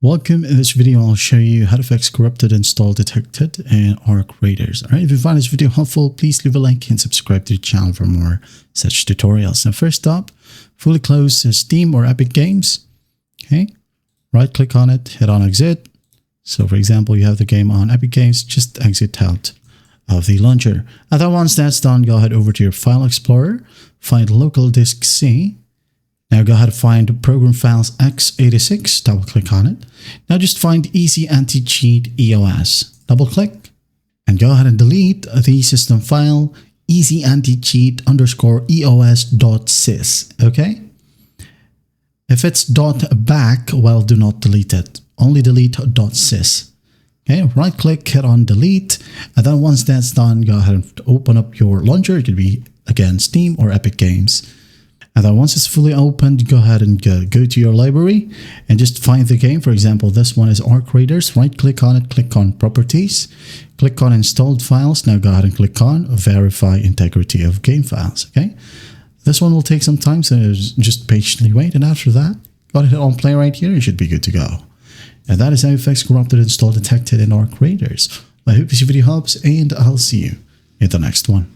Welcome. In this video, I'll show you how to fix corrupted install detected in Arc Raiders. Alright, if you find this video helpful, please leave a like and subscribe to the channel for more such tutorials. Now, first up, fully close Steam or Epic Games. Okay, right click on it, hit on exit. So for example, you have the game on Epic Games, just exit out of the launcher. And then once that's done, go ahead over to your File Explorer, find local disk C. Now go ahead and find Program Files x86, double click on it. Now just find Easy Anti-Cheat EOS, double click, and go ahead and delete the system file easyanticheat_eos.sys, okay? If it's .back, well, do not delete it, only delete .sys. Okay, right click, hit on delete, and then once that's done, go ahead and open up your launcher. It could be, again, Steam or Epic Games. And then once it's fully opened, go ahead and go to your library and just find the game. For example, this one is Arc Raiders. Right click on it, click on Properties, click on Installed Files. Now go ahead and click on Verify Integrity of Game Files. Okay, this one will take some time, so just patiently wait. And after that, go ahead and hit on play right here. You should be good to go. And that is how you fix corrupted install detected in Arc Raiders. I hope this video helps, and I'll see you in the next one.